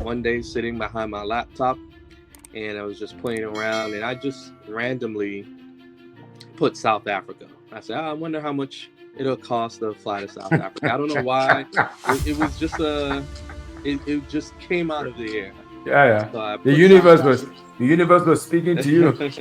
one day sitting behind my laptop, and I was just playing around, and I just randomly put South Africa. I said, I wonder how much it'll cost to fly to South Africa. I don't know why. It was just it just came out of the air. Yeah, yeah. So I The put South universe was Africa. the universe was speaking to you.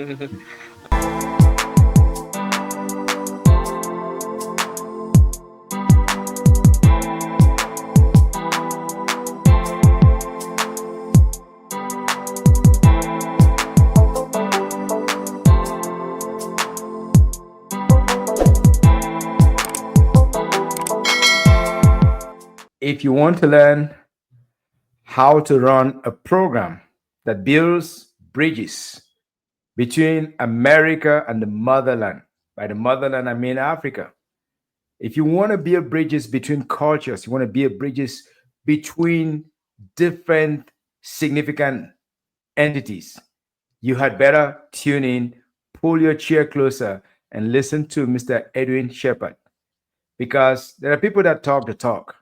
If you want to learn how to run a program that builds bridges between America and the motherland, by the motherland, I mean Africa. If you want to build bridges between cultures, you want to build bridges between different significant entities, you had better tune in, pull your chair closer, and listen to Mr. Edwin Sheppard. Because there are people that talk the talk,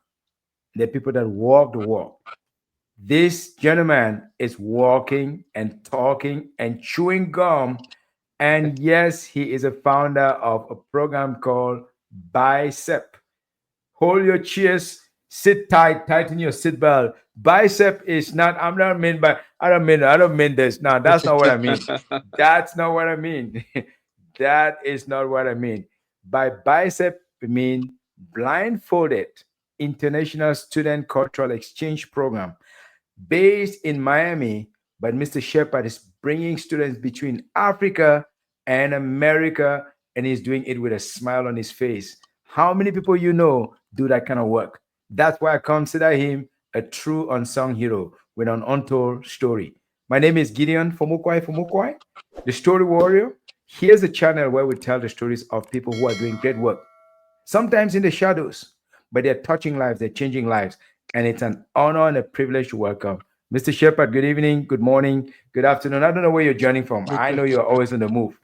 there are people that walk the walk. This gentleman is walking and talking and chewing gum. And yes, he is a founder of a program called B.I.S.E.P. Hold your cheers, sit tight, tighten your seatbelt. Bicep is not, I'm not mean by, I don't mean this. No, that's not what I mean. That's not what I mean. That is not what I mean. By bicep, I mean blindfolded international student cultural exchange program based in Miami, but Mr. Sheppard is bringing students between Africa and America, and he's doing it with a smile on his face. How many people you know do that kind of work? That's why I consider him a true unsung hero with an untold story. My name is Gideon Fomukwai, the story warrior. Here's a channel where we tell the stories of people who are doing great work, sometimes in the shadows, but they're touching lives, they're changing lives. And it's an honor and a privilege to welcome Mr. Sheppard. Good evening, good morning, good afternoon. I don't know where you're joining from. I know you're always on the move.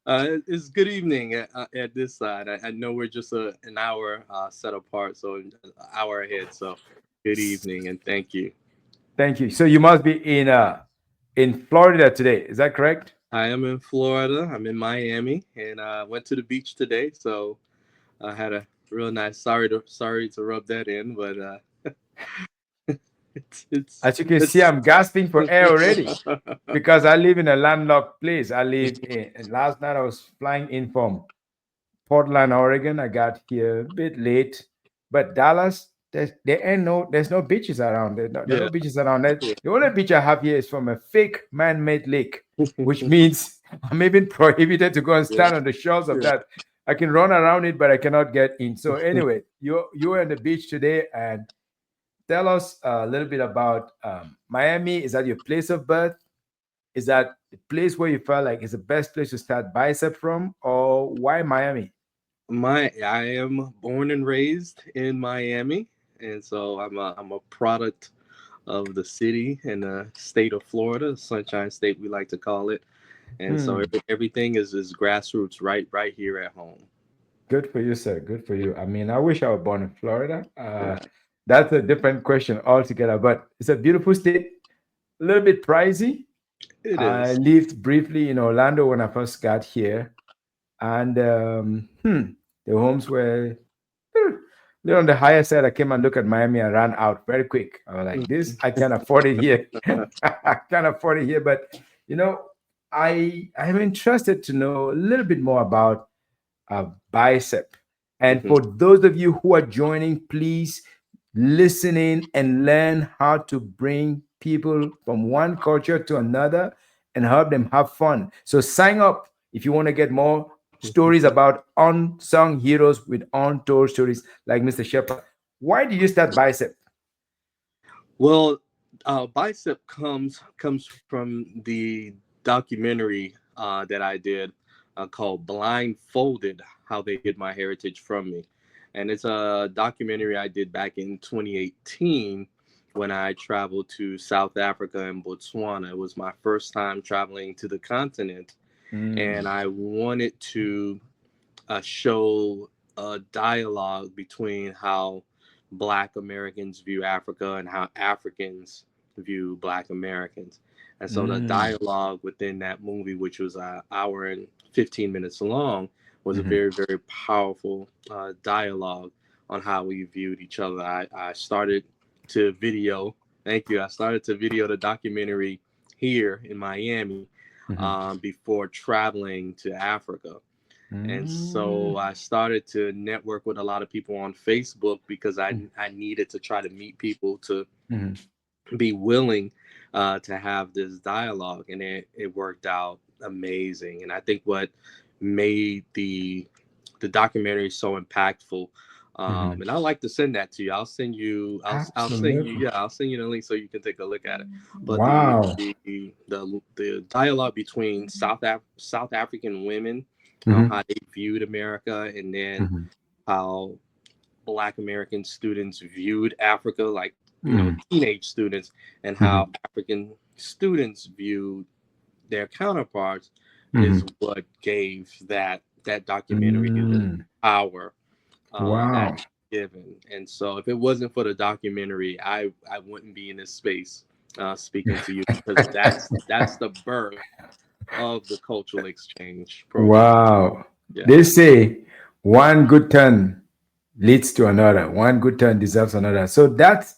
It's good evening at this side. I know we're just an hour set apart, so an hour ahead. So good evening and thank you. Thank you. So you must be in Florida today. Is that correct? I am in Florida. I'm in Miami, and went to the beach today. So I had a real nice. Sorry to rub that in, but it's As you can see, it's. I'm gasping for air already because I live in a landlocked place. I live in, and last night I was flying in from Portland, Oregon. I got here a bit late, but Dallas, there's no beaches around. There are no Yeah. beaches around. The only beach I have here is from a fake man-made lake, which means I'm even prohibited to go and Yeah. stand on the shores of Yeah. that. I can run around it, but I cannot get in. So anyway, you were on the beach today, and tell us a little bit about Miami. Is that your place of birth? Is that the place where you felt like it's the best place to start bicep from, or why Miami? I am born and raised in Miami, and so I'm a product of the city and the state of Florida, Sunshine State we like to call it. And so Hmm. everything is grassroots right here at home. Good for you, sir. Good for you. I mean, I wish I were born in Florida. Yeah, That's a different question altogether, but it's a beautiful state, a little bit pricey. it I is. lived briefly in Orlando when I first got here, and the homes were a little on the higher side. I came and looked at Miami and ran out very quick. I was like, this, I can't afford it here. I can't afford it here. But, you know, I'm interested to know a little bit more about bicep. And Mhm. for those of you who are joining, please listen in and learn how to bring people from one culture to another and help them have fun. So sign up if you want to get more stories about unsung heroes with untold stories like Mr. Sheppard. Why did you start bicep? Well, bicep comes from the documentary that I did called Blindfolded: How They Hid My Heritage from Me, and it's a documentary I did back in 2018 when I traveled to South Africa and Botswana. It was my first time traveling to the continent, and Mm, I wanted to show a dialogue between how Black Americans view Africa and how Africans view Black Americans. And so the Mm. dialogue within that movie, which was an hour and 15 minutes long, was a Mhm. very, very powerful dialogue on how we viewed each other. I started to video, thank you, I started to video the documentary here in Miami Mhm. before traveling to Africa. And Mm. so I started to network with a lot of people on Facebook because I needed to try to meet people to Mhm. be willing to have this dialogue. And it worked out amazing. And I think what made the documentary so impactful. Mhm. And I'd like to send that to you. I'll send you, Absolutely. yeah, I'll send you the link so you can take a look at it. But Wow. the dialogue between South African women, Mhm. how they viewed America, and then Mhm. how Black American students viewed Africa, like, Mhm. teenage students, and how Mhm. African students viewed their counterparts, is Mhm. what gave that documentary the Mm. power that Wow. it's given. And so, if it wasn't for the documentary, I wouldn't be in this space speaking to you, because that's the birth of the cultural exchange program. Wow. Yeah. They say one good turn leads to another. One good turn deserves another. So that's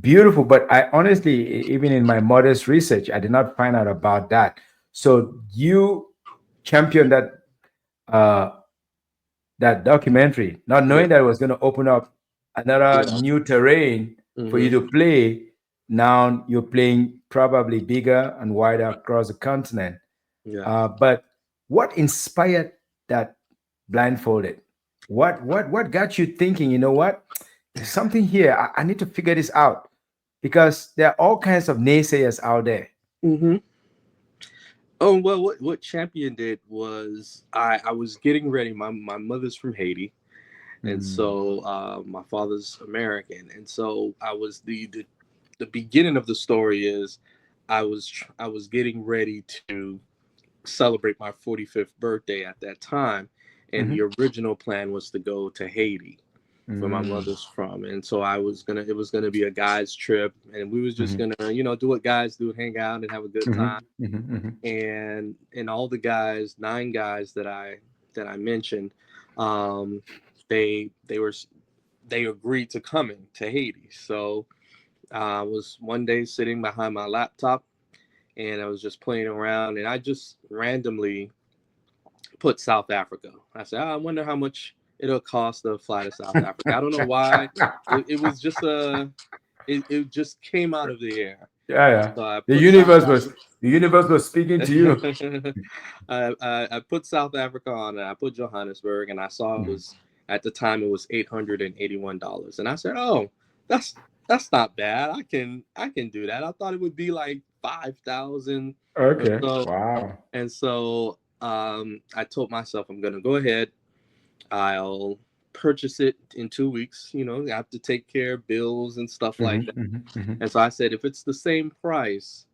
beautiful. But I honestly, even in my modest research, I did not find out about that. So you championed uh, that documentary, not Yeah. knowing that it was going to open up another Yeah. new terrain for you Hmm. to play. Now you're playing probably bigger and wider across the continent. Yeah. But what inspired that blindfolded? What got you thinking? You know what? There's something here. I need to figure this out because there are all kinds of naysayers out there. Hmm. Oh well, what Champion did was I was getting ready. My mother's from Haiti, and Mm, so my father's American, and so I was the beginning of the story is I was getting ready to celebrate my 45th birthday at that time, and the mhm, original plan was to go to Haiti, where my mm, mother's from. And so it was gonna be a guys trip, and we was just mhm, gonna do what guys do, hang out and have a good mhm, time. mhm, mhm, And all the guys, 9 guys that I mentioned, um they they were they agreed to coming to Haiti. So I was one day sitting behind my laptop, and I was just playing around, and I just randomly put South Africa. I said, I wonder how much it'll cost to fly to South Africa. I don't know why. It was just it just came out of the air. yeah, And yeah. so I The put South universe was Africa. the universe was speaking to you. I put South Africa on it. I put Johannesburg, and I saw it was, at the time, it was $881. And I said, "Oh, that's that's not bad. I can do that." I thought it would be like 5,000 or Okay. so. Wow. And so I told myself, I'm gonna go ahead. I'll purchase it in 2 weeks. I have to take care of bills and stuff like Mhm, that. mhm, mhm. And so I said, if it's the same price,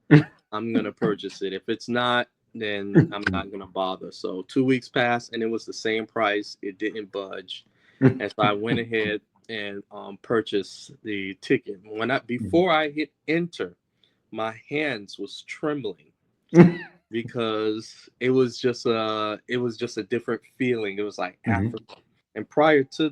I'm gonna purchase it. If it's not, then I'm not gonna bother. So 2 weeks passed, and it was the same price. It didn't budge, and so I went ahead and purchased the ticket. Before I hit enter, my hands was trembling because it was just a different feeling. It was like Mhm, Africa, and prior to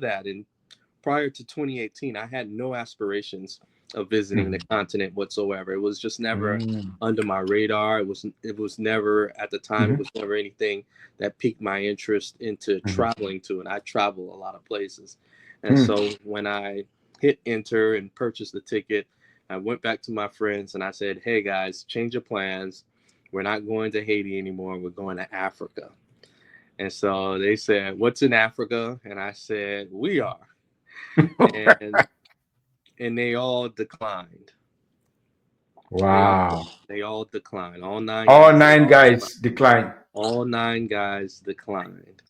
2018, I had no aspirations of visiting the mhm, continent whatsoever. It was just never mhm, under my radar. It was never, at the time, it mhm, was never anything that piqued my interest into mhm, traveling to, and I travel a lot of places. And mhm. so when I hit enter and purchased the ticket, I went back to my friends and I said, "Hey guys, change your plans. We're not going to Haiti anymore. We're going to Africa." And so they said, "What's in Africa?" And I said, "We are." And they all declined. They all Wow. they all declined. All nine All guys, they nine all declined. guys declined. All 9 guys declined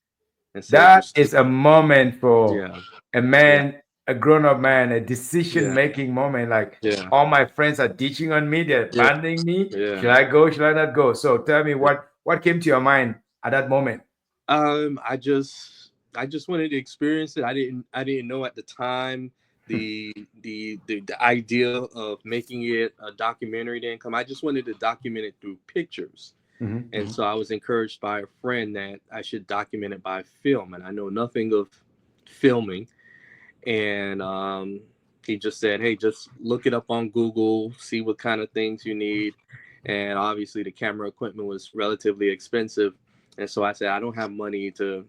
and said, That "Just is a moment for yeah, a yeah, man, a grown-up man, a yeah, decision-making moment. Like yeah, all my friends are ditching on me, they're yeah, abandoning me. yeah, Should I go? Should I not go? So tell me yeah." what came to your mind at that moment? I just wanted to experience it. I didn't know at the time the idea of making it a documentary didn't come. I just wanted to document it through pictures. And so I was encouraged by a friend that I should document it by film. And I know nothing of filming. And he just said, hey, just look it up on Google, see what kind of things you need. And obviously the camera equipment was relatively expensive. And so I said, I don't have money to,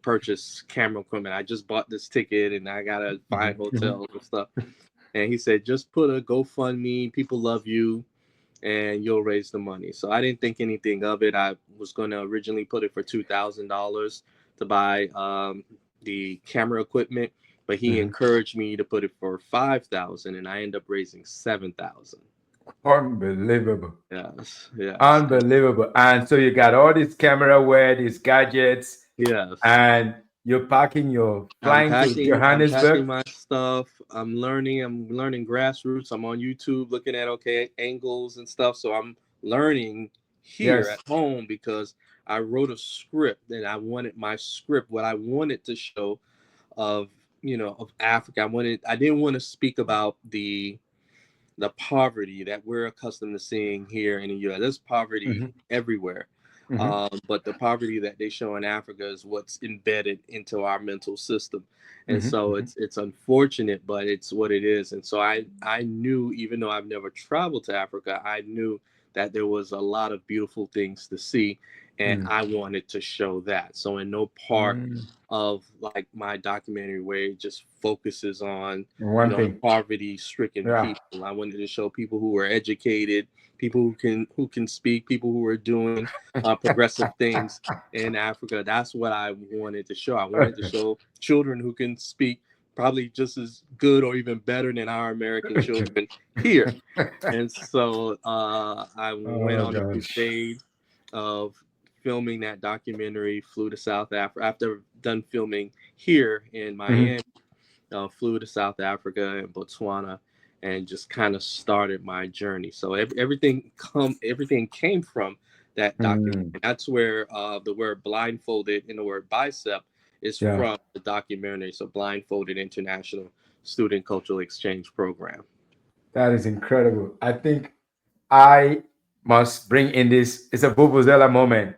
purchase camera equipment. I just bought this ticket and I got to find hotels and stuff. And he said, just put a GoFundMe. People love you and you'll raise the money. So I didn't think anything of it. I was going to originally put it for $2,000 to buy the camera equipment, but he encouraged me to put it for 5,000, and I end up raising 7,000. Unbelievable. Yes, yes. Unbelievable. And so you got all this camera, these gadgets. Yes. And you're packing flying to Johannesburg. I'm packing my stuff. I'm learning grassroots. I'm on YouTube looking at angles and stuff. So I'm learning here at home because I wrote a script and I wanted my script, what I wanted to show of Africa. I didn't want to speak about the poverty that we're accustomed to seeing here in the U.S. There's poverty everywhere. But the poverty that they show in Africa is what's embedded into our mental system. And so it's unfortunate, but it's what it is. And so I knew, even though I've never traveled to Africa, I knew that there was a lot of beautiful things to see. And I wanted to show that. So in no part of like my documentary where it just focuses on poverty-stricken people. I wanted to show people who are educated, people who can speak, people who are doing progressive things in Africa. That's what I wanted to show. I wanted to show children who can speak probably just as good or even better than our American children here. And so I went on a crusade of filming that documentary, flew to South Africa after done filming here in Miami, flew to South Africa and Botswana, and just kind of started my journey. So everything came from that document. That's where the word blindfolded and the word B.I.S.E.P is from the documentary. So Blindfolded International Student Cultural Exchange Program. That is incredible. I think I must bring in this. It's a vuvuzela moment.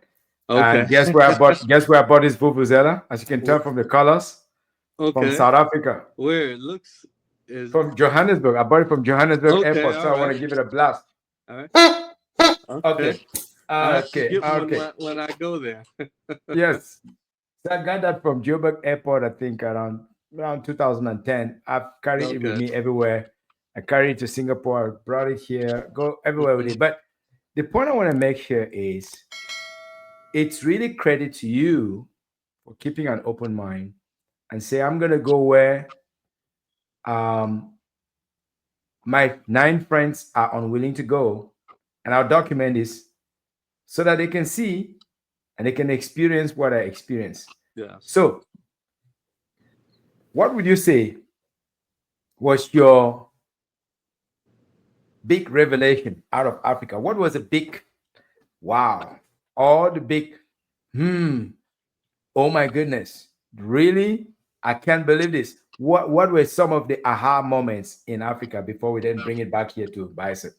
Okay. And guess where I bought this vuvuzela? As you can tell from the colors. From South Africa. Where it looks from Johannesburg. I bought it from Johannesburg Airport, so I want to give it a blast. All right. Okay. When I go there. Yes. So I got that from Joburg Airport, I think around 2010. I've carried it with me everywhere. I carried it to Singapore, brought it here, go everywhere with it. But the point I want to make here is it's really credit to you for keeping an open mind and say, I'm going to go where my 9 friends are unwilling to go, and I'll document this so that they can see and they can experience what I experienced. Yeah. So, what would you say was your big revelation out of Africa? What was a big wow? Or the big oh my goodness, really? I can't believe this. What were some of the aha moments in Africa before we then bring it back here to B.I.S.E.P?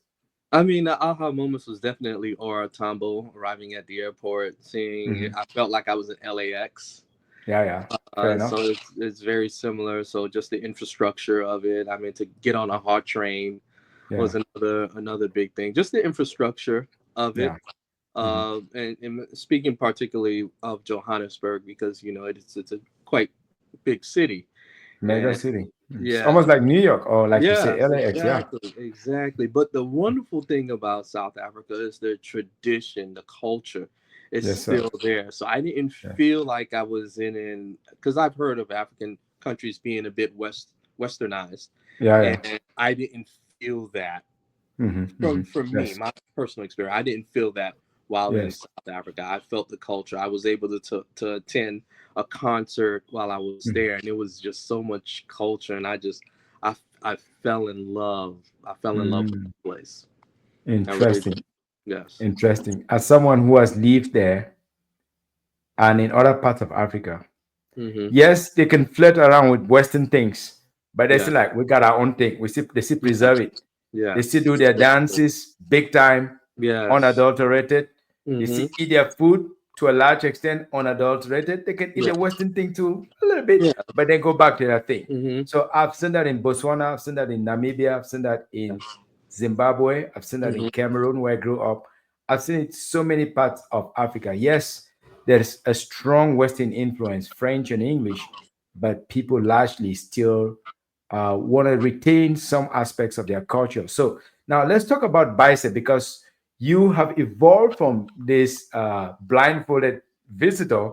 I mean, the aha moments was definitely Ora Tambo, arriving at the airport, seeing I felt like I was in LAX. Yeah. So it's very similar. So just the infrastructure of it. I mean, to get on a hot train was another big thing. Just the infrastructure of it. And speaking particularly of Johannesburg, because it's a quite big city, mega city. Yeah, almost like New York, or like you say LAX. Exactly. But the wonderful thing about South Africa is the tradition, the culture is still there. So I didn't feel like I was in because I've heard of African countries being a bit westernized. And I didn't feel that from me, my personal experience. I didn't feel that while in South Africa. I felt the culture. I was able to attend a concert while I was there, and it was just so much culture, and I fell in love. I fell in love with the place. Interesting. Yes. Interesting. As someone who has lived there and in other parts of Africa, yes, they can flirt around with Western things, but they Yeah. still like, we got our own thing. They still preserve it. They still Yes. do their dances big time, Yes. unadulterated. They still Mm-hmm. eat their food to a large extent unadulterated. They can eat Yeah. the Western thing too a little bit, Yeah. but then go back to their thing. Mm-hmm. So I've seen that in Botswana, I've seen that in Namibia, I've seen that in Zimbabwe, I've seen that in Mm-hmm. Cameroon where I grew up. I've seen it so many parts of Africa. Yes, there's a strong Western influence, French and English, but people largely still want to retain some aspects of their culture. So now let's talk about B.I.S.E.P because you have evolved from this blindfolded visitor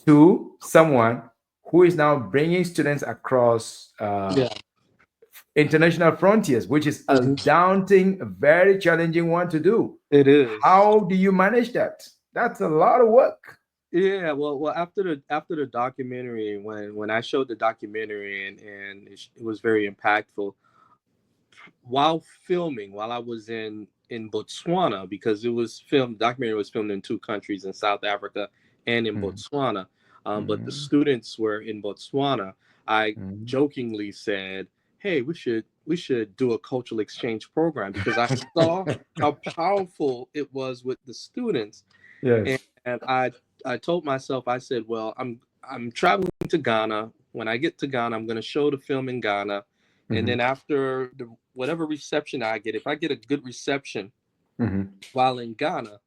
to someone who is now bringing students across Yeah. international frontiers, which is a Mm-hmm. daunting, very challenging one to do. It is. How do you manage that? That's a lot of work. Yeah, well, after the documentary, when I showed the documentary and it was very impactful. While filming, while I was in Botswana, because it was filmed, documentary was filmed in two countries, in South Africa and in Mm, Botswana. But the mm, students were in Botswana. I mm. jokingly said, "Hey, we should do a cultural exchange program," because I saw how powerful it was with the students. and, Yes. and I told myself, I said, well, I'm traveling to Ghana. When I get to Ghana, I'm going to show the film in Ghana, and Mm-hmm. then after the whatever reception I get, if I get a good reception Mm-hmm. while in Ghana,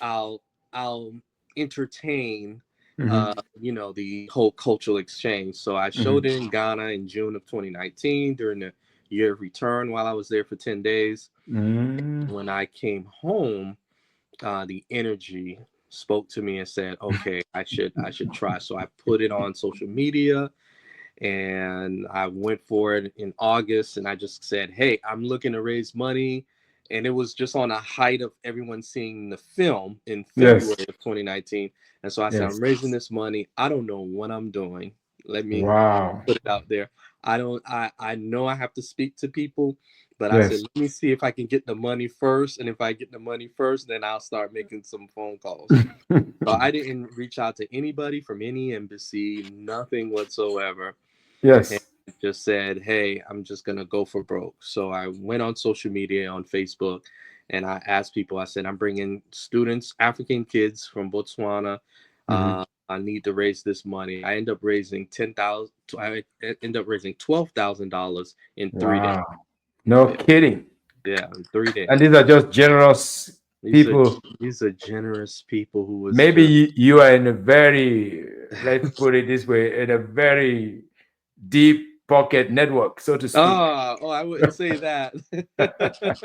I'll I'll entertain Mm-hmm. the whole cultural exchange. So I showed it in Ghana in June of 2019 during the year of return while I was there for 10 days. Mm-hmm. When I came home, the energy spoke to me and said, "Okay, I should try." So I put it on social media, and I went for it in August, and I just said, "Hey, I'm looking to raise money." And it was just on a height of everyone seeing the film in Yes. February of 2019. And so I said, Yes. "I'm raising this money. I don't know what I'm doing. Let me Wow. put it out there. I know I have to speak to people, but I said, Yes. let me see if I can get the money first. And if I get the money first, then I'll start making some phone calls." So I didn't reach out to anybody from any embassy, nothing whatsoever. And Yes. just said, "Hey, I'm just gonna go for broke." So I went on social media on Facebook, and I asked people. I said, "I'm bringing students, African kids from Botswana. Mm-hmm. I need to raise this money." I end up raising 10,000. I end up raising $12,000 in 3 days. Wow. No Yeah, kidding. yeah, in 3 days. And these are just generous These are people. these are generous people who was Maybe just you are in a very, let's put it this way, in a very deep pocket network, so to speak. oh, I wouldn't say that.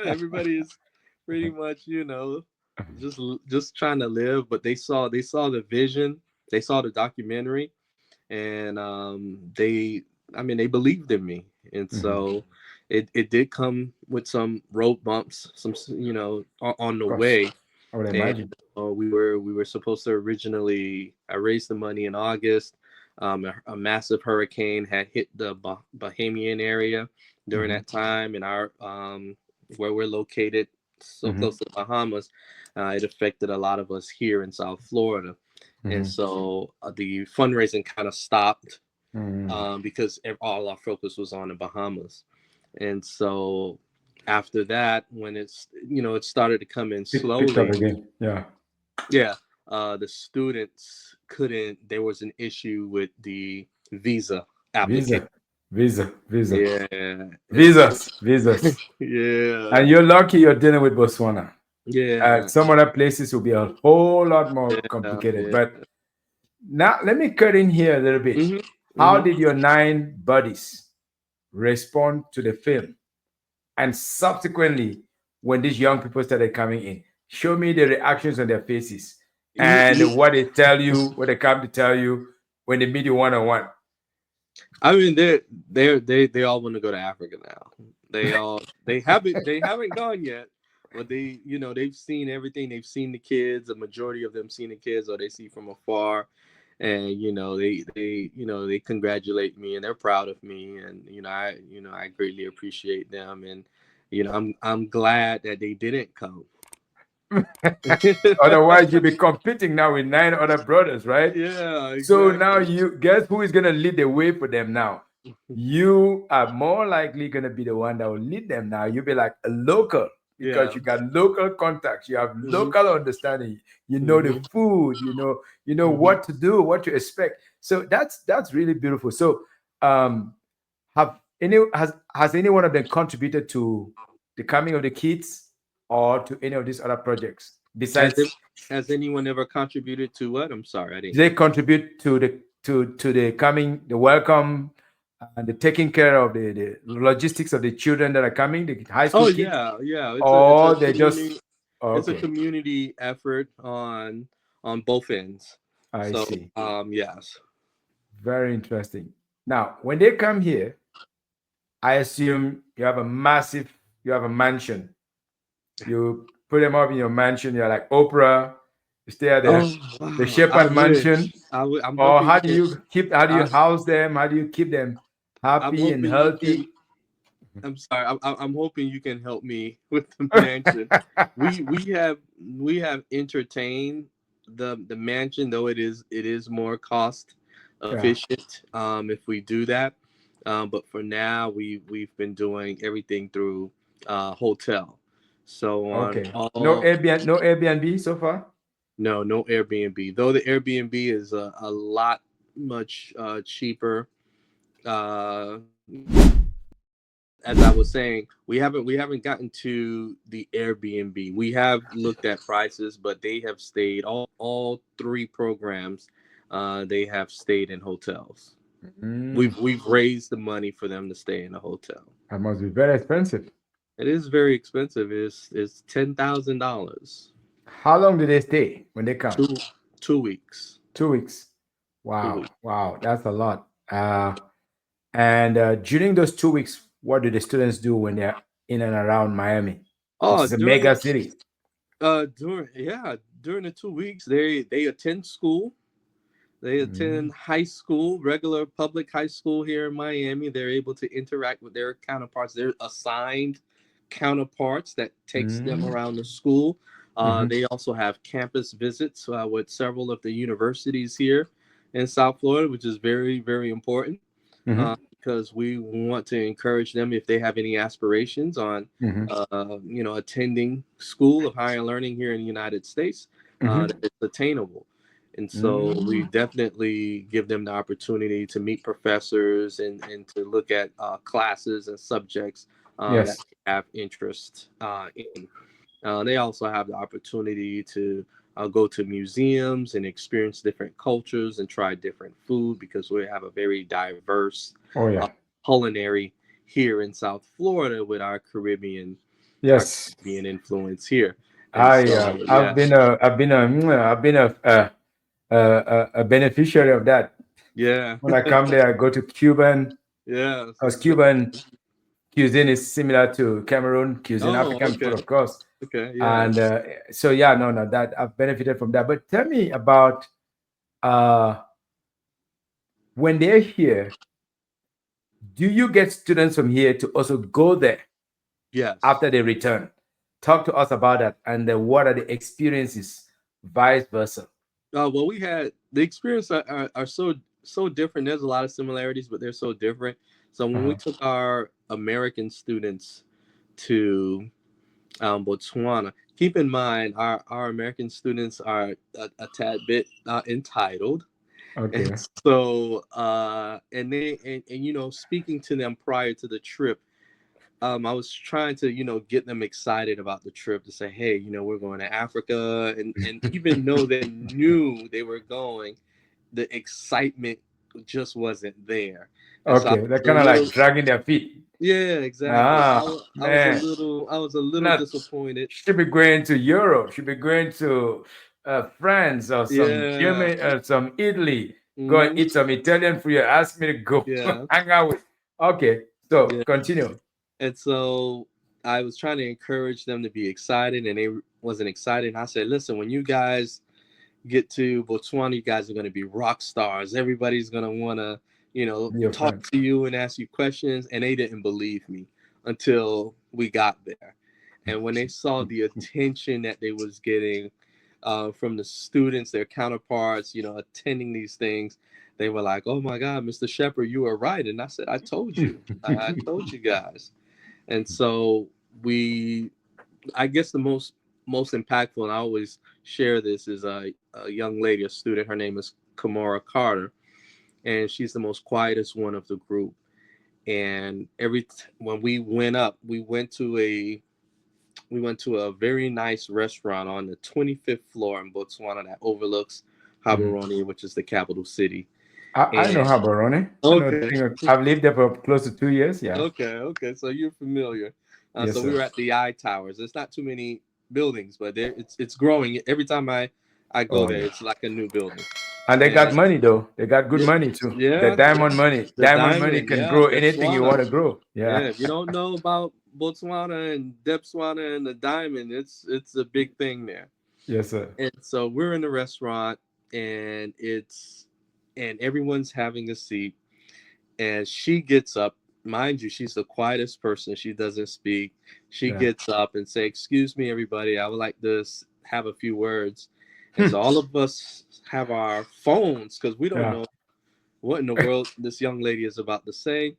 Everybody is pretty much, just trying to live, but they saw the vision, they saw the documentary, and they I mean they believed in me. And Mhm. so it did come with some road bumps, some on the Of course, way. I would And imagine. we were supposed to originally, I raised the money in August. A massive hurricane had hit the Bahamian area during Mhm. that time, and our where we're located, so Mhm. close to the Bahamas. It affected a lot of us here in South Florida, and Mhm. so the fundraising kind of stopped, Mhm. because all our focus was on the Bahamas. And so after that, when it started to come in Picked up slowly. again. Yeah. Yeah, the students couldn't. There was an issue with the visa application. Visa, visa, visa, Yeah, and so visas, visas. yeah, And you're lucky you're dealing with Botswana. yeah, Some other places will be a whole lot more yeah, complicated. yeah. But now let me cut in here a little bit. Hmm. How Hmm. did your 9 buddies respond to the film? And subsequently, when these young people started coming in, show me the reactions on their faces You, you, and what they tell you, what they come to tell you when they meet you one on one. I mean, they all want to go to Africa now. They haven't gone yet, but they've seen everything. They've seen the kids. A majority of them seen the kids, or they see from afar, and they congratulate me and they're proud of me, and I greatly appreciate them, and I'm glad that they didn't come. Otherwise, you'll be competing now with 9 other brothers, right? Yeah, So now exactly. you guess who is going to lead the way for them now? you are more likely going to be the one that will lead them now. You'll be like a local because Yeah. you got local contacts, you have Hmm. local understanding, you know the Hmm. food, you know Hmm. what to do, what to expect. So that's really beautiful. So um has any one of them contributed to the coming of the kids or to any of these other projects Has besides? it, has anyone ever contributed to what? I'm sorry, I Do didn't they hear you. contribute to the coming, the welcome, and the taking care of the logistics of the children that are coming, the high Oh school kids, yeah, yeah. It's a or they community just? Oh, it's a okay, community effort on both ends. I So see. yes. Very interesting. Now, when they come here, I assume you have a mansion. You put them up in your mansion. You're like Oprah. You stay at Oh the wow, I Shepherd wish. mansion. I'm Or hoping how you do can. you keep? How do you I, house them? How do you keep them I'm happy and hoping you can. healthy? I'm sorry. I'm hoping you can help me with the mansion. We have entertained the mansion, though it is more cost Yeah. efficient if we do that. But for now, we've been doing everything through hotel. So on Okay. No all Airbnb. No Airbnb so far. no Airbnb. Though the Airbnb is a lot much cheaper. Uh, as I was saying, we haven't gotten to the Airbnb. We have looked at prices, but they have stayed all three programs. They have stayed in hotels. Mm, We've raised the money for them to stay in a hotel. that must be very expensive. It is very expensive. It's $10,000. How long do they stay when they come? Two 2 weeks. 2 weeks. 2 weeks. Wow. Wow. That's a lot. And during those 2 weeks, what do the students do when they're in and around Miami, which Oh, is a mega city? during the 2 weeks, they attend school. They Mm, attend high school, regular public high school here in Miami. They're able to interact with their counterparts. They're assigned counterparts that takes them mm, around the school. mhm, They also have campus visits with several of the universities here in South Florida, which is very, very important mhm, because we want to encourage them if they have any aspirations on, mhm, attending school of higher learning here in the United States, mhm, that it's attainable. And so we mm. definitely give them the opportunity to meet professors and to look at classes and subjects that Yes. they have interest in. They also have the opportunity to go to museums and experience different cultures and try different food because we have a very diverse Oh uh, yeah. culinary here in South Florida with our Yes. Caribbean influence here. And I so, I've yes, been a a beneficiary of that. yeah, When I come there, I go to Cuban, yeah. because Cuban cuisine is similar to Cameroon cuisine, Oh, African food, okay, of course. okay, yeah. And so yeah, no, that I've benefited from that. But tell me about uh, when they're here. Do you get students from here to also go there Yes. after they return? Talk to us about that, and what are the experiences, vice versa. Well, we had the experience are so different. There's a lot of similarities, but they're so different. So when we Uh-huh. took our American students to Botswana, keep in mind our American students are a tad bit entitled, and Okay. so and speaking to them prior to the trip, I was trying to, get them excited about the trip to say, hey, we're going to Africa. And even though they knew they were going, the excitement just wasn't there. And so I Okay, they're was a kind of like little, dragging their feet. yeah, exactly. Ah, man, I was a little not disappointed. should be going to Europe. Should be going to France or some Yeah. Germany or some Italy. Go and Hmm. eat some Italian food. You ask me to go Yeah. hang out with. Okay, so Yeah. continue. And so I was trying to encourage them to be excited, and they wasn't excited. And I said, listen, when you guys get to Botswana, you guys are going to be rock stars. Everybody's going to want to, Be your talk friend. to you and ask you questions. And they didn't believe me until we got there. And when they saw the attention that they was getting from the students, their counterparts, attending these things, they were like, "Oh my God, Mr. Sheppard, you were right." And I said, "I told you, I told you guys." And so we, I guess the most impactful, and I always share this, is a young lady, a student. Her name is Kamara Carter, and she's the most quietest one of the group. And when we went up, we went to a very nice restaurant on the 25th floor in Botswana that overlooks Mhm. Gaborone, which is the capital city. I know And Habarone. I know the okay, thing. I've lived there for close to 2 years. Yeah. okay, so you're familiar. Yes, So we sir. were at the I Towers. There's not too many buildings, but it's growing. Every time I go Oh there, yeah. it's like a new building. And they got And money though. They got good yeah, money too. The yeah, diamond yeah. money. The Diamond money diamond, can yeah, grow anything you want Botswana. to grow. Yeah, Yeah. if you don't know about Botswana and Depswana and the diamond, it's a big thing there. Yes, sir. And so we're in the restaurant, and everyone's having a seat, and she gets up. Mind you, she's the quietest person. She doesn't speak. She Yeah. gets up and say, "Excuse me, everybody. I would like to have a few words." And so all of us have our phones because we don't Yeah. know what in the world this young lady is about to say.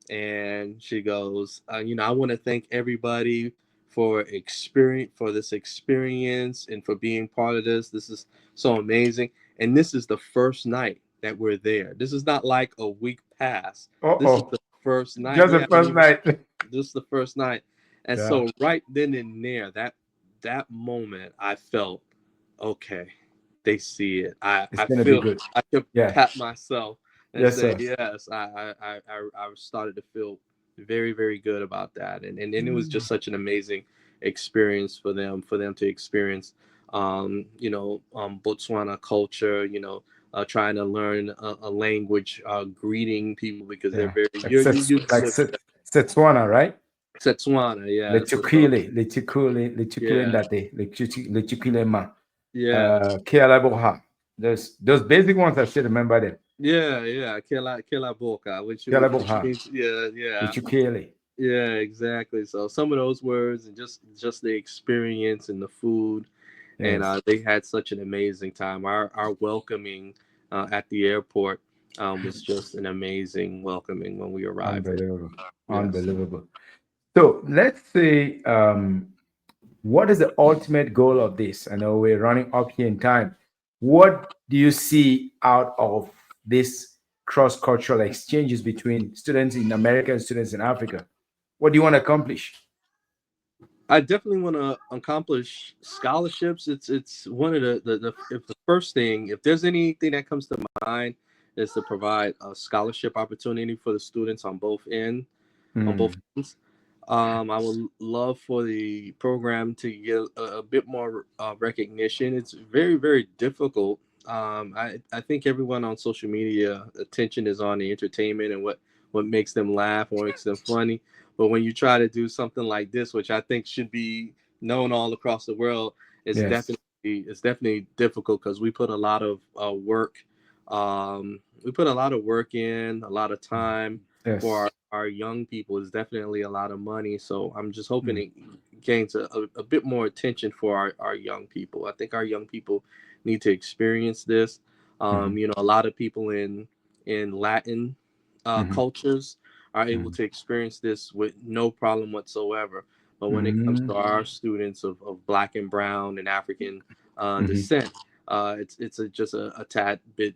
And she goes, I want to thank everybody for this experience and for being part of this. This is so amazing. And this is the first night that we're there. This is not like a week past. Uh This is oh. the first night. Just We the haven't first even night. This is the first night. And Yeah. so right then and there, that moment I felt, okay, they see it. It's I gonna be feel good. I could Yeah. pat myself and Yes, say, sir. yes, I started to feel very, very good about that. And it was just Mm. such an amazing experience for them to experience, Botswana culture, trying to learn a language, greeting people because they're Yeah. very, Like you live Setswana, right? Setswana, yeah. So, Letukile yeah, ndate, letukile ma. yeah, Kialaboha. Those basic ones I still remember them. yeah. Kela Boka, which Kialaboha. means, yeah, yeah. Letukile. Yeah, exactly. So some of those words and just the experience and the food, and Yes. they had such an amazing time. Our welcoming at the airport was just an amazing welcoming when we arrived there. Unbelievable. Yes. Unbelievable. So let's say, what is the ultimate goal of this? I know we're running up here in time. What do you see out of this cross-cultural exchanges between students in America and students in Africa? What do you want to accomplish? I definitely want to accomplish scholarships. It's one of the if the first thing, if there's anything that comes to mind, is to provide a scholarship opportunity for the students on both Mm, ends. I would love for the program to get a bit more recognition. It's very, very difficult. I think everyone on social media attention is on the entertainment and what makes them laugh or makes them funny. But when you try to do something like this, which I think should be known all across the world, yes. it's definitely difficult because we put a lot of work. We put a lot of work in, a lot of time for Yes. our young people. Is definitely a lot of money. So I'm just hoping Mm, it gains a bit more attention for our young people. I think our young people need to experience this. mhm, A lot of people in Latin mhm, cultures are able mhm, to experience this with no problem whatsoever. But when it comes to mhm, our students of Black and Brown and African mhm. descent, just a tad bit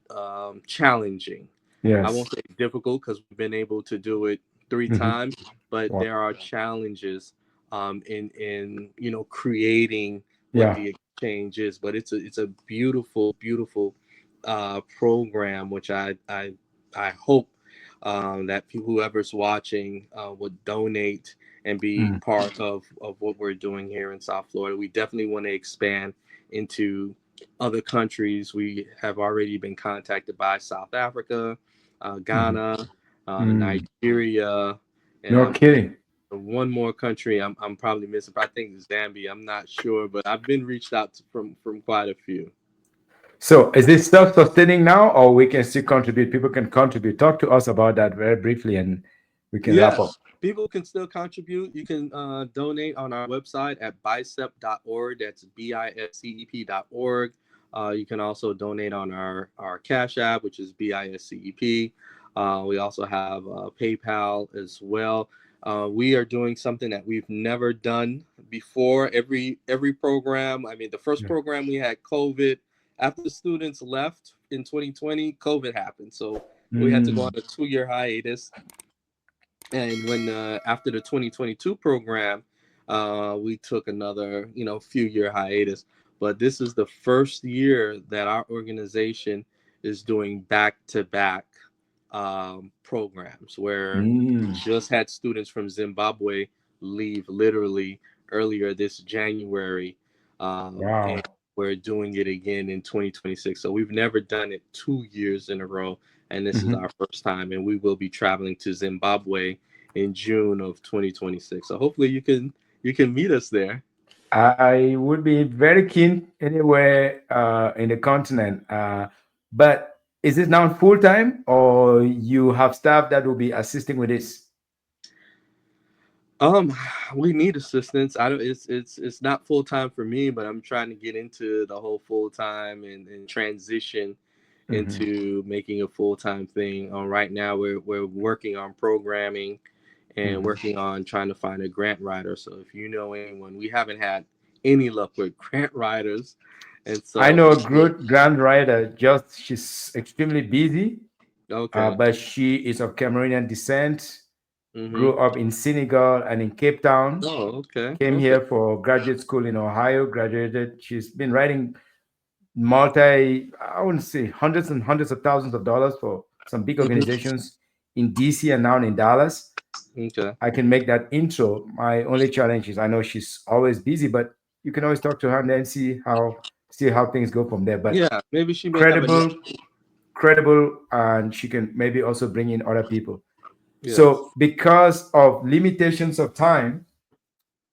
challenging. I Yes. won't say difficult because we've been able to do it three Mhm. times, but Wow. there are challenges in creating what Yeah. the exchange is. But it's a beautiful, beautiful program, which I hope that whoever's watching would donate and be Mm, part of what we're doing here in South Florida. We definitely want to expand into other countries. We have already been contacted by South Africa, mhm, Ghana, mm. Nigeria, and No kidding. one more country I'm probably missing. But I think Zambia. I'm not sure, but I've been reached out to from quite a few. So is this self-sustaining now, or we can still contribute? People can contribute. Talk to us about that very briefly, and we can wrap up. Yes, people can still contribute. You can donate on our website at bicep.org. That's BISCEP.org. You can also donate on our Cash App, which is B.I.S.C.E.P. We also have PayPal as well. We are doing something that we've never done before. Every program, I mean, the first Yeah. program we had COVID. After the students left in 2020, COVID happened, so we had to go on Mm. a 2 year hiatus. And when after the 2022 program, we took another few year hiatus. But this is the first year that our organization is doing back to back programs where we Mm. just had students from Zimbabwe leave literally earlier this January, and Wow. we're doing it again in 2026. So we've never done it 2 years in a row, and this is Mhm. our first time. And we will be traveling to Zimbabwe in June of 2026. So hopefully you can meet us there. I would be very keen anywhere in the continent. But is it now full time, or you have staff that will be assisting with this? Um, we need assistance. I don't. It's not full time for me, but I'm trying to get into the whole full time and transition Mhm. into making a full time thing. Right now, we're working on programming and Mhm. working on trying to find a grant writer. So if you know anyone, we haven't had any luck with grant writers, and I so know a we're good grand writer. Just she's extremely busy, okay. but she is of Cameroonian descent. Mm-hmm. Grew up in Senegal and in Cape Town. Oh, okay, Came okay. here for graduate school in Ohio. Graduated. She's been writing I wouldn't say hundreds and hundreds of thousands of dollars for some big Mm-hmm. organizations in DC and now in Dallas. Okay. I can make that intro. My only challenge is I know she's always busy, but you can always talk to her and then see how things go from there. But Yeah, maybe she may have a net. credible, credible, and she can maybe also bring in other people. Yes. So because of limitations of time,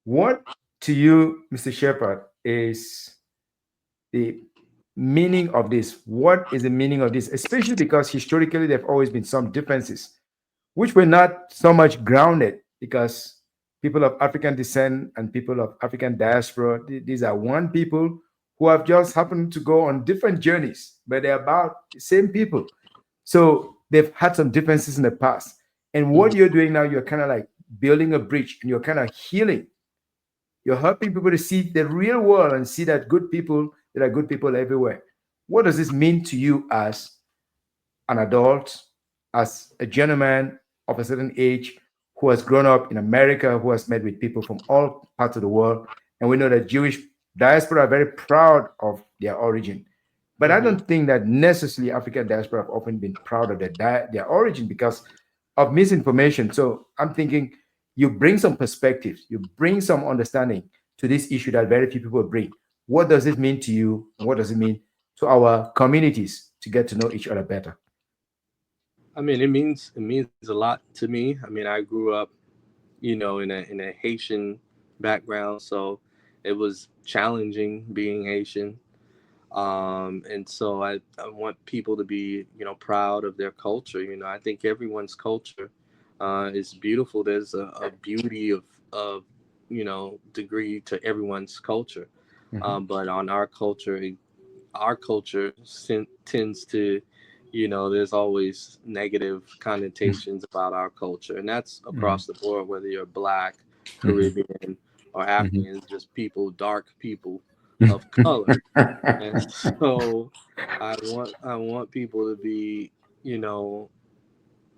what to you, Mr. Shepherd, is the meaning of this? What is the meaning of this? Especially because historically there have always been some differences, which were not so much grounded because people of African descent and people of African diaspora, these are one people who have just happened to go on different journeys, but they're about the same people. So they've had some differences in the past. And what Hmm. you're doing now, you're kind of like building a bridge and you're kind of healing. You're helping people to see the real world and see that good people, there are good people everywhere. What does this mean to you as an adult, as a gentleman of a certain age who has grown up in America, who has met with people from all parts of the world? And we know that Jewish diaspora are very proud of their origin. But I Hmm. don't think that necessarily African diaspora have often been proud of their origin because of misinformation. So I'm thinking you bring some perspectives, you bring some understanding to this issue that very few people bring. What does it mean to you? And what does it mean to our communities to get to know each other better? I mean, it means a lot to me. I mean, I grew up, in a Haitian background, so it was challenging being Haitian. And so I want people to be, proud of their culture. I think everyone's culture is beautiful. There's a beauty of, degree to everyone's culture. Mhm. But on our culture tends to, there's always negative connotations about our culture, and that's Mhm. across the board, whether you're Black, Mhm. Caribbean, or Mhm. African, just people, dark people of color. And so I want people to be, you know,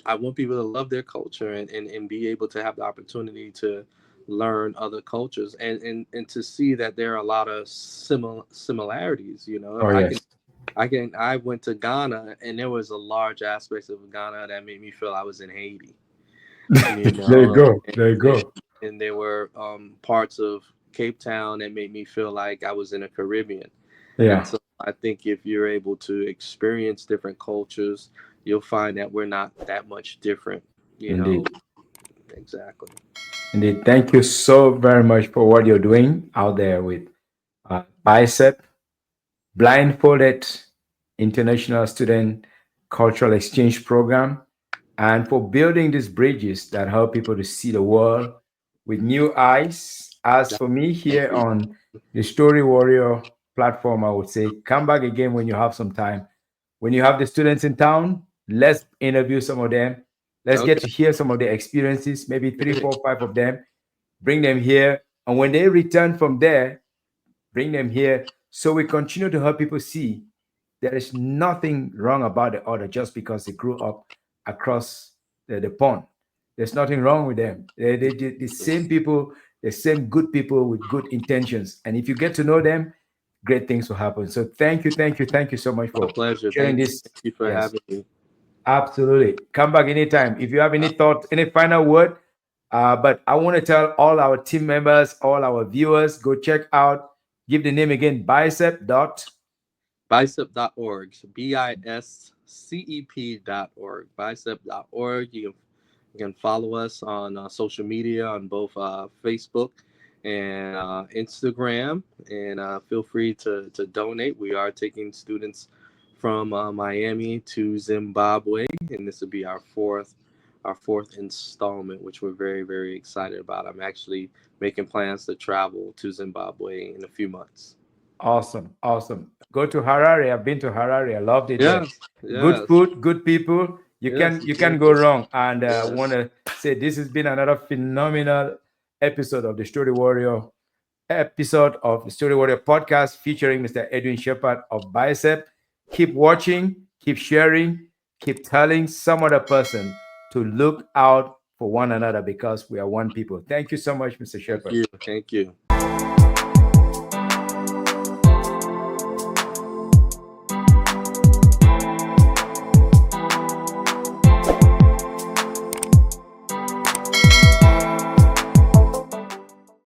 I want people to love their culture and be able to have the opportunity to learn other cultures and to see that there are a lot of similarities. Oh I can yes. I went to Ghana, and there was a large aspects of Ghana that made me feel I was in Haiti. There you go. And There you go. there were parts of Cape Town that made me feel like I was in a Caribbean. And Yeah, so I think if you're able to experience different cultures, you'll find that we're not that much different, you know. indeed. Exactly. Indeed. Thank you so very much for what you're doing out there with BICEP, Blindfolded International Student Cultural Exchange Program, and for building these bridges that help people to see the world with new eyes. As for me here on the Story Warrior platform, I would say come back again when you have some time. When you have the students in town, let's interview some of them. Let's get Okay. to hear some of their experiences, maybe three, four, five of them. Bring them here. And when they return from there, bring them here. So we continue to help people see there is nothing wrong about the other just because they grew up across the pond. There's nothing wrong with them. They're the same people, the same good people with good intentions. And if you get to know them, great things will happen. So thank you so much My for pleasure. sharing this. Thank you for Yes, having me. absolutely. Come back anytime. If you have any thoughts, any final word, but I want to tell all our team members, all our viewers, go check out, give the name again, bicep dot. B.I.S.C.E.P.org. B.I.S.C.E.P.org. B.I.S.C.E.P.org. You can follow us on social media on both Facebook and Instagram. And feel free to donate. We are taking students from Miami to Zimbabwe, and this will be our fourth installment, which we're very, very excited about. I'm actually making plans to travel to Zimbabwe in a few months. Awesome, awesome. Go to Harare. I've been to Harare. I loved it there. Yes, Good yes, food, good people. You yes, can you can go exactly. wrong. And I want Yes. to say this has been another phenomenal episode of the Story Warrior podcast featuring Mr. Edwin Sheppard of Bicep. Keep watching, keep sharing, keep telling some other person to look out for one another because we are one people. Thank you so much, Mr. Thank Sheppard. you. Thank you.